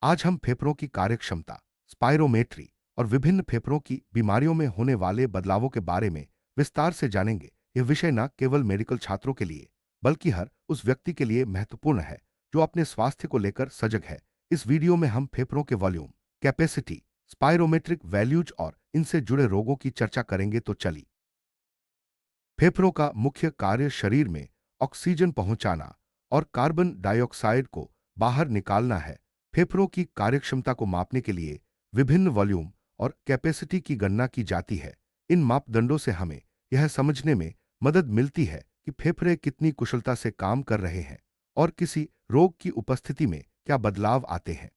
आज हम फेफड़ों की कार्यक्षमता, स्पाइरोमेट्री और विभिन्न फेफड़ों की बीमारियों में होने वाले बदलावों के बारे में विस्तार से जानेंगे। यह विषय न केवल मेडिकल छात्रों के लिए बल्कि हर उस व्यक्ति के लिए महत्वपूर्ण है जो अपने स्वास्थ्य को लेकर सजग है। इस वीडियो में हम फेफड़ों के वॉल्यूम, कैपेसिटी, स्पाइरोमेट्रिक वैल्यूज और इनसे जुड़े रोगों की चर्चा करेंगे। तो चलिए। फेफड़ों का मुख्य कार्य शरीर में ऑक्सीजन पहुंचाना और कार्बन डाइऑक्साइड को बाहर निकालना है। फेफड़ों की कार्यक्षमता को मापने के लिए विभिन्न वॉल्यूम और कैपेसिटी की गणना की जाती है। इन मापदंडों से हमें यह समझने में मदद मिलती है कि फेफड़े कितनी कुशलता से काम कर रहे हैं और किसी रोग की उपस्थिति में क्या बदलाव आते हैं।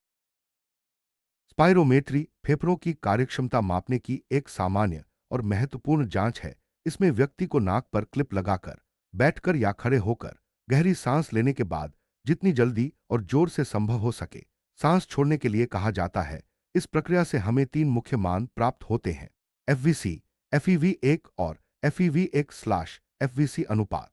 स्पाइरोमेट्री फेफड़ों की कार्यक्षमता मापने की एक सामान्य और महत्वपूर्ण जांच है। इसमें व्यक्ति को नाक पर क्लिप लगाकर, बैठकर या खड़े होकर गहरी सांस लेने के बाद जितनी जल्दी और जोर से संभव हो सके सांस छोड़ने के लिए कहा जाता है। इस प्रक्रिया से हमें तीन मुख्य मान प्राप्त होते हैं: एफवीसी, FEV1 और FEV1/FVC अनुपात।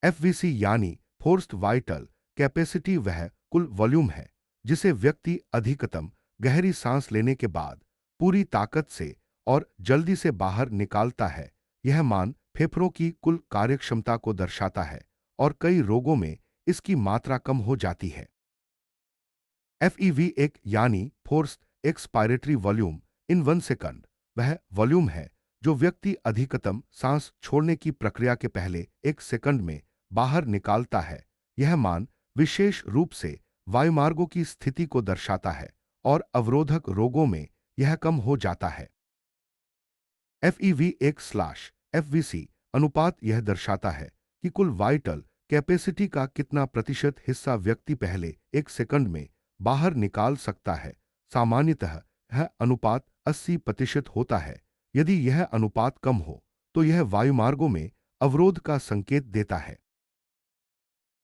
एफवीसी यानी फोर्स्ड वाइटल कैपेसिटी वह कुल वॉल्यूम है जिसे व्यक्ति अधिकतम गहरी सांस लेने के बाद पूरी ताकत से और जल्दी से बाहर निकालता है। यह मान फेफड़ों की कुल कार्यक्षमता को दर्शाता है और कई रोगों में इसकी मात्रा कम हो जाती है। FEV1 यानी फोर्स्ड एक्सपायरेटरी वॉल्यूम इन 1 सेकंड वह वॉल्यूम है जो व्यक्ति अधिकतम सांस छोड़ने की प्रक्रिया के पहले 1 सेकंड में बाहर निकालता है। यह मान विशेष रूप से वायुमार्गों की स्थिति को दर्शाता है और अवरोधक रोगों में यह कम हो जाता है। FEV1/FVC अनुपात यह दर्शाता है कि कुल वाइटल कैपेसिटी का कितना प्रतिशत हिस्सा व्यक्ति पहले 1 सेकंड में बाहर निकाल सकता है। सामान्यतः यह अनुपात 80% होता है। यदि यह अनुपात कम हो तो यह वायुमार्गों में अवरोध का संकेत देता है।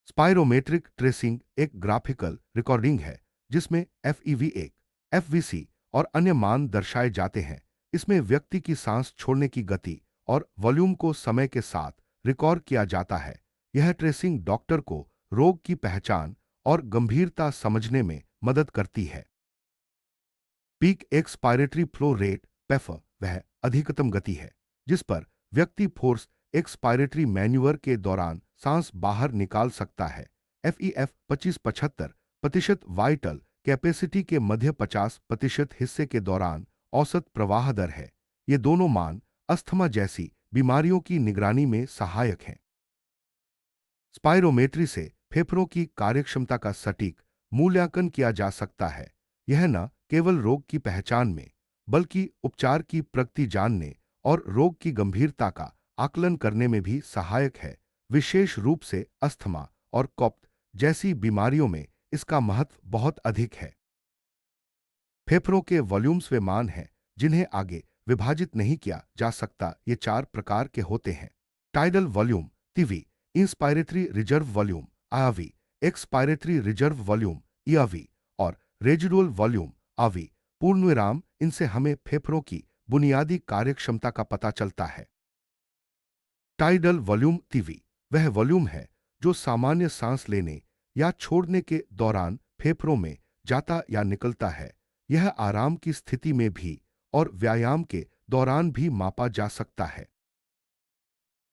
स्पाइरोमेट्रिक ट्रेसिंग एक ग्राफिकल रिकॉर्डिंग है जिसमें FEV1, FVC और अन्य मान दर्शाए जाते हैं। इसमें व्यक्ति की सांस छोड़ने की गति और वॉल्यूम को समय के साथ रिकॉर्ड किया जाता है। यह ट्रेसिंग डॉक्टर को रोग की पहचान और गंभीरता समझने में मदद करती है। पीक एक्सपायरेटरी फ्लो रेट पेफ वह अधिकतम गति है जिस पर व्यक्ति फोर्स एक्सपायरेटरी मैन्यूवर के दौरान सांस बाहर निकाल सकता है। FEF 25-75% वाइटल कैपेसिटी के मध्य 50% हिस्से के दौरान औसत प्रवाह दर है। ये दोनों मान अस्थमा जैसी बीमारियों की निगरानी में सहायक हैं। स्पाइरोमेट्री से फेफड़ों की कार्यक्षमता का सटीक मूल्यांकन किया जा सकता है। यह न केवल रोग की पहचान में बल्कि उपचार की प्रगति जानने और रोग की गंभीरता का आकलन करने में भी सहायक है। विशेष रूप से अस्थमा और कॉप्थ जैसी बीमारियों में इसका महत्व बहुत अधिक है। फेफड़ों के वॉल्यूम्स वे मान हैं जिन्हें आगे विभाजित नहीं किया जा सकता। ये 4 प्रकार के होते हैं: tidal volume TIVI, inspiratory reserve volume IRV, expiratory reserve volume ERV और रेजिडुअल वॉल्यूम RV। पूर्णविराम इनसे हमें फेफड़ों की बुनियादी कार्यक्षमता का पता चलता है। टाइडल वॉल्यूम TIVI वह वॉल्यूम है जो सामान्य सांस लेने या छोड़ने के दौरान फेफड़ों में जाता या निकलता है। यह आराम की स्थिति में भी और व्यायाम के दौरान भी मापा जा सकता है।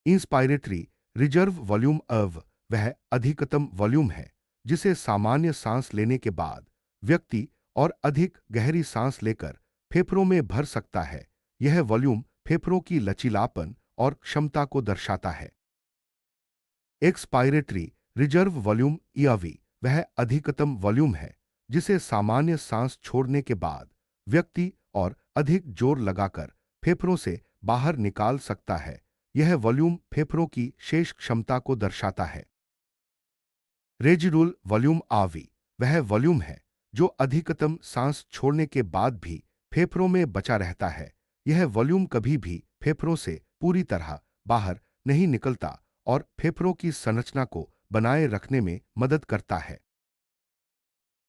इंस्पायरेटरी रिजर्व वॉल्यूम IRV वह अधिकतम वॉल्यूम है जिसे सामान्य सांस लेने के बाद व्यक्ति और अधिक गहरी सांस लेकर फेफड़ों में भर सकता है। यह वॉल्यूम फेफड़ों की लचीलापन और क्षमता को दर्शाता है। एक्सपायरेटरी रिजर्व वॉल्यूम ERV वह अधिकतम वॉल्यूम है जिसे सामान्य सांस छोड़ने के बाद व्यक्ति और अधिक जोर लगाकर फेफड़ों से बाहर निकाल सकता है। यह वॉल्यूम फेफड़ों की शेष क्षमता को दर्शाता है। रेजिडुअल वॉल्यूम RV वह वॉल्यूम है जो अधिकतम सांस छोड़ने के बाद भी फेफड़ों में बचा रहता है। यह वॉल्यूम कभी भी फेफड़ों से पूरी तरह बाहर नहीं निकलता और फेफड़ों की संरचना को बनाए रखने में मदद करता है।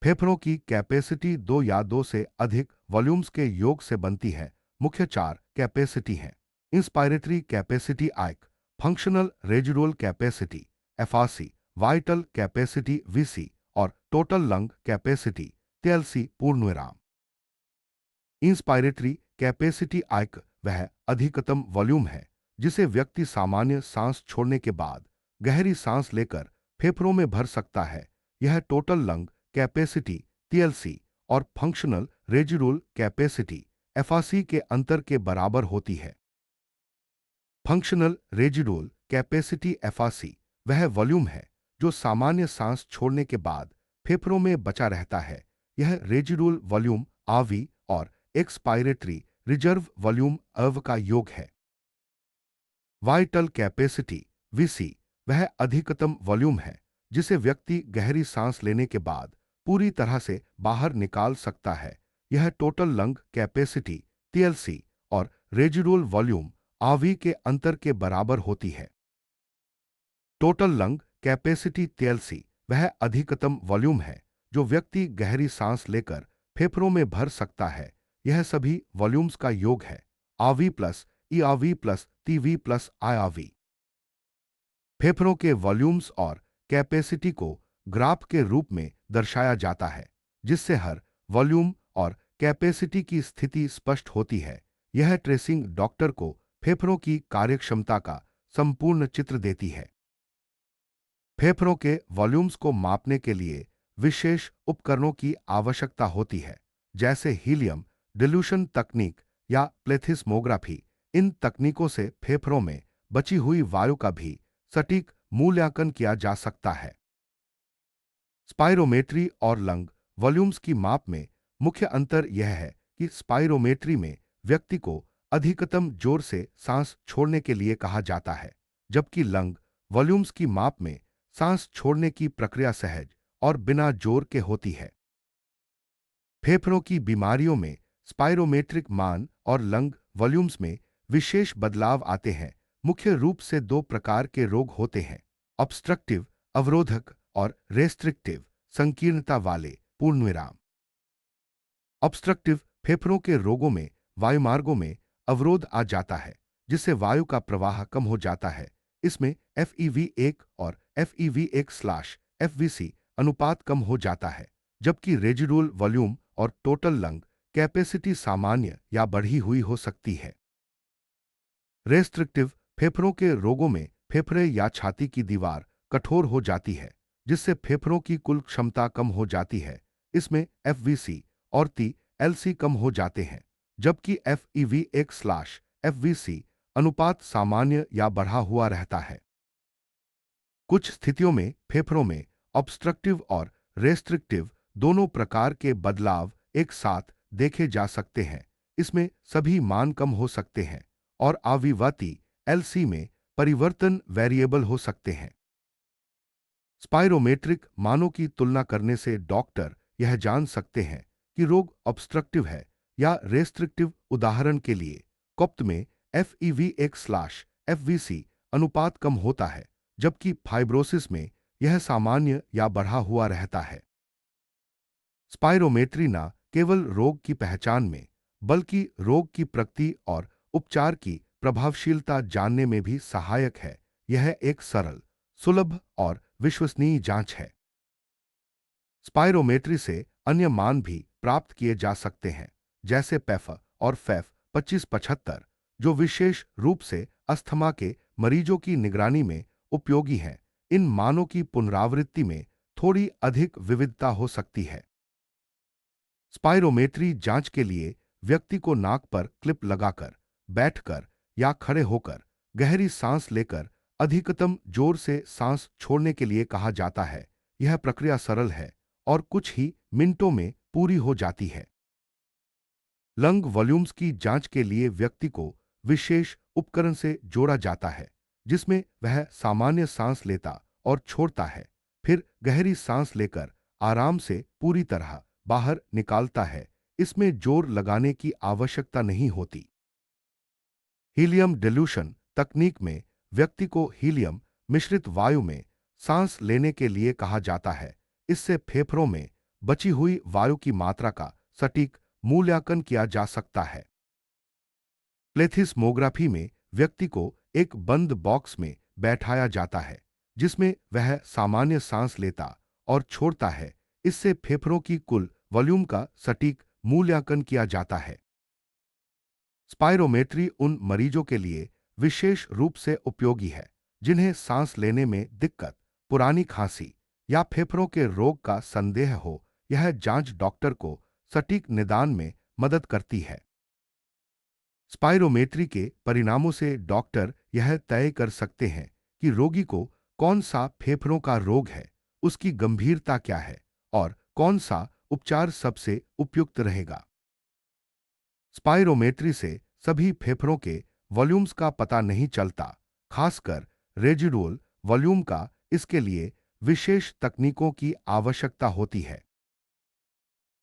फेफड़ों की कैपेसिटी 2 या 2 से अधिक वॉल्यूम्स के योग से बनती है। मुख्य 4 कैपेसिटी हैं: inspiratory capacity IC, functional residual capacity FRC, vital capacity VC और टोटल लंग कैपेसिटी TLC पूर्णविराम। इंस्पायरेटरी कैपेसिटी आयक वह अधिकतम वॉल्यूम है जिसे व्यक्ति सामान्य सांस छोड़ने के बाद गहरी सांस लेकर फेफड़ों में भर सकता है। यह टोटल लंग कैपेसिटी TLC और फंक्शनल रेजिडुअल कैपेसिटी FRC के अंतर के बराबर होती है। फंक्शनल रेजिडुअल कैपेसिटी FRC वह वॉल्यूम है जो सामान्य सांस छोड़ने के बाद फेफड़ों में बचा रहता है। यह रेजिडुअल वॉल्यूम RV और एक्सपायरेटरी रिजर्व वॉल्यूम AV का योग है। वाइटल कैपेसिटी VC वह अधिकतम वॉल्यूम है जिसे व्यक्ति गहरी सांस लेने के बाद पूरी तरह से बाहर निकाल सकता है। यह टोटल लंग कैपेसिटी TLC और रेजिडुअल वॉल्यूम RV के अंतर के बराबर होती है। टोटल लंग कैपेसिटी TLC वह अधिकतम वॉल्यूम है जो व्यक्ति गहरी सांस लेकर फेफड़ों में भर सकता है। यह सभी वॉल्यूम्स का योग है, RV plus ERV plus TV plus IRV। फेफड़ों के वॉल्यूम्स और कैपेसिटी को ग्राफ के रूप में दर्शाया जाता है जिससे हर वॉल्यूम और कैपेसिटी की स्थिति स्पष्ट होती है। यह ट्रेसिंग डॉक्टर को फेफड़ों की कार्यक्षमता का संपूर्ण चित्र देती है। फेफड़ों के वॉल्यूम्स को मापने के लिए विशेष उपकरणों की आवश्यकता होती है जैसे हीलियम डिल्यूशन तकनीक या प्लेथिस्मोग्राफी। इन तकनीकों से फेफड़ों में बची हुई वायु का भी सटीक मूल्यांकन किया जा सकता है। स्पाइरोमेट्री और लंग वॉल्यूम्स की माप में मुख्य अंतर यह है कि स्पाइरोमेट्री में व्यक्ति को अधिकतम जोर से सांस छोड़ने के लिए कहा जाता है, जबकि लंग वॉल्यूम्स की माप में सांस छोड़ने की प्रक्रिया सहज और बिना जोर के होती है। फेफड़ों की बीमारियों में स्पाइरोमेट्रिक मान और लंग वॉल्यूम्स में विशेष बदलाव आते हैं। मुख्य रूप से दो प्रकार के रोग होते हैं, ऑब्स्ट्रक्टिव अवरोधक और रेस्ट्रिक्टिव संकीर्णता वाले पूर्णविराम। ऑब्स्ट्रक्टिव फेफड़ों के रोगों में वायुमार्गों में अवरोध आ जाता है जिससे वायु का प्रवाह कम हो जाता है। इसमें FEV1 और FEV1/FVC अनुपात कम हो जाता है, जबकि रेजिडुअल वॉल्यूम और टोटल लंग कैपेसिटी सामान्य या बढ़ी हुई हो सकती है। रेस्ट्रिक्टिव फेफड़ों के रोगों में फेफड़े या छाती की दीवार कठोर हो जाती है जिससे फेफड़ों की कुल क्षमता कम हो जाती है। इसमें FVC और TLC कम हो जाते हैं, जबकि FEV1/FVC अनुपात सामान्य या बढ़ा हुआ रहता है। कुछ स्थितियों में फेफड़ों में ऑब्स्ट्रक्टिव और रेस्ट्रिक्टिव दोनों प्रकार के बदलाव एक साथ देखे जा सकते हैं। इसमें सभी मान कम हो सकते हैं और आविवाती LC में परिवर्तन वेरिएबल हो सकते हैं। स्पाइरोमेट्रिक मानों की तुलना करने से डॉक्टर यह जान सकते हैं कि रोग ऑब्स्ट्रक्टिव है या रेस्ट्रिक्टिव। उदाहरण के लिए कॉप्त में FEV1/FVC अनुपात कम होता है, जबकि फाइब्रोसिस में यह सामान्य या बढ़ा हुआ रहता है। स्पाइरोमेट्री न केवल रोग की पहचान में बल्कि रोग की प्रकृति और उपचार की प्रभावशीलता जानने में भी सहायक है। यह एक सरल, सुलभ और विश्वसनीय जांच है। स्पाइरोमेट्री से अन्य मान भी प्राप्त किए जा सकते हैं जैसे पेफ और फेफ 2575 जो विशेष रूप से अस्थमा के मरीजों की निगरानी में उपयोगी हैं। इन मानों की पुनरावृत्ति में थोड़ी अधिक विविधता हो सकती है। स्पाइरोमेट्री जांच के लिए व्यक्ति को नाक पर क्लिप लगाकर, बैठकर या खड़े होकर गहरी सांस लेकर अधिकतम जोर से सांस छोड़ने के लिए कहा जाता है। यह प्रक्रिया सरल है और कुछ ही मिनटों में पूरी हो जाती है। लंग वॉल्यूम्स की जांच के लिए व्यक्ति को विशेष उपकरण से जोड़ा जाता है जिसमें वह सामान्य सांस लेता और छोड़ता है, फिर गहरी सांस लेकर आराम से पूरी तरह बाहर निकालता है। इसमें जोर लगाने की आवश्यकता नहीं होती। हीलियम डिल्यूशन तकनीक में व्यक्ति को हीलियम मिश्रित वायु में सांस लेने के लिए कहा जाता है। इससे फेफड़ों में बची हुई वायु की मात्रा का सटीक मूल्यांकन किया जा सकता है। प्लेथिस्मोग्राफी में व्यक्ति को एक बंद बॉक्स में बैठाया जाता है जिसमें वह सामान्य सांस लेता और छोड़ता है। इससे फेफड़ों की कुल वॉल्यूम का सटीक मूल्यांकन किया जाता है। स्पाइरोमेट्री उन मरीजों के लिए विशेष रूप से उपयोगी है जिन्हें सांस लेने में दिक्कत, पुरानी खांसी या फेफड़ों के रोग का संदेह हो। यह जांच डॉक्टर को सटीक निदान में मदद करती है। स्पाइरोमेट्री के परिणामों से डॉक्टर यह तय कर सकते हैं कि रोगी को कौन सा फेफड़ों का रोग है, उसकी गंभीरता क्या है और कौन सा उपचार सबसे उपयुक्त रहेगा। स्पाइरोमेट्री से सभी फेफड़ों के वॉल्यूम्स का पता नहीं चलता, खासकर रेजिडुअल वॉल्यूम का। इसके लिए विशेष तकनीकों की आवश्यकता होती है।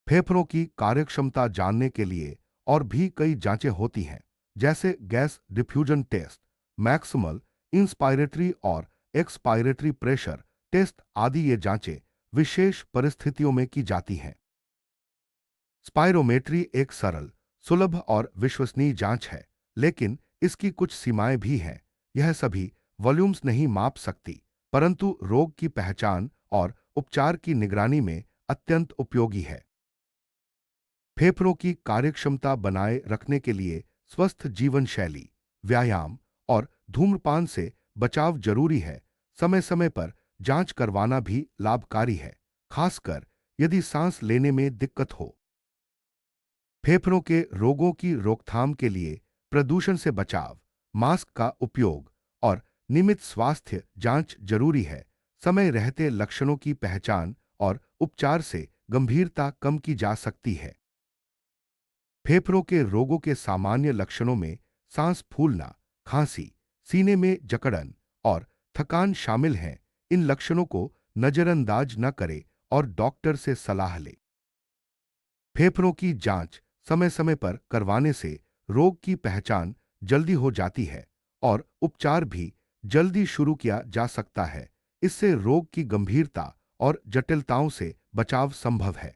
फेफड़ों की कार्यक्षमता जानने के लिए और भी कई जांचें होती हैं, जैसे gas diffusion test, maximal inspiratory और एक्सपायरेटरी प्रेशर टेस्ट आदि। ये जांचें विशेष परिस्थितियों में की जाती हैं। स्पाइरोमेट्री एक सरल, सुलभ और विश्वसनीय जांच है, लेकिन इसकी कुछ सीमाएं भी हैं। यह सभी वॉल्यूम्स नहीं माप सकती, परंतु रोग की पहचान और उपचार की निगरानी में अत्यंत उपयोगी है। फेफड़ों की कार्यक्षमता बनाए रखने के लिए स्वस्थ जीवन शैली, व्यायाम और धूम्रपान से बचाव जरूरी है। समय समय पर जांच करवाना भी लाभकारी है, खासकर यदि सांस लेने में दिक्कत हो। फेफड़ों के रोगों की रोकथाम के लिए प्रदूषण से बचाव, मास्क का उपयोग और नियमित स्वास्थ्य जांच जरूरी है। समय रहते लक्षणों की पहचान और उपचार से गंभीरता कम की जा सकती है। फेफड़ों के रोगों के सामान्य लक्षणों में सांस फूलना, खांसी, सीने में जकड़न और थकान शामिल हैं। इन लक्षणों को नजरअंदाज न करें और डॉक्टर से सलाह लें। फेफड़ों की जांच समय समय पर करवाने से रोग की पहचान जल्दी हो जाती है और उपचार भी जल्दी शुरू किया जा सकता है। इससे रोग की गंभीरता और जटिलताओं से बचाव संभव है।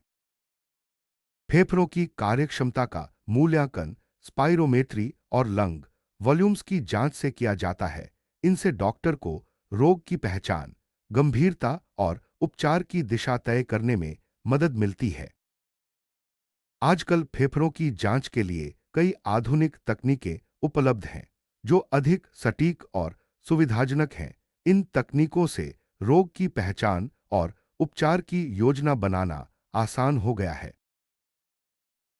फेफड़ों की कार्यक्षमता का मूल्यांकन स्पाइरोमेट्री और लंग वॉल्यूम्स की जांच से किया जाता है। इनसे डॉक्टर को रोग की पहचान, गंभीरता और उपचार की दिशा तय करने में मदद मिलती है। आजकल फेफड़ों की जांच के लिए कई आधुनिक तकनीकें उपलब्ध हैं, जो अधिक सटीक और सुविधाजनक हैं। इन तकनीकों से रोग की पहचान और उपचार की योजना बनाना आसान हो गया है।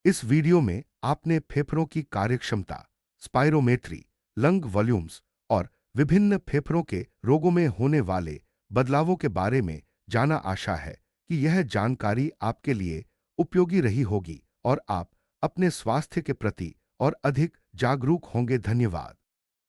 इस वीडियो में आपने फेफड़ों की कार्यक्षमता, स्पाइरोमेट्री, लंग वॉल्यूम्स और विभिन्न फेफड़ों के रोगों में होने वाले बदलावों के बारे में जाना। आशा है कि यह जानकारी आपके लिए उपयोगी रही होगी और आप अपने स्वास्थ्य के प्रति और अधिक जागरूक होंगे। धन्यवाद।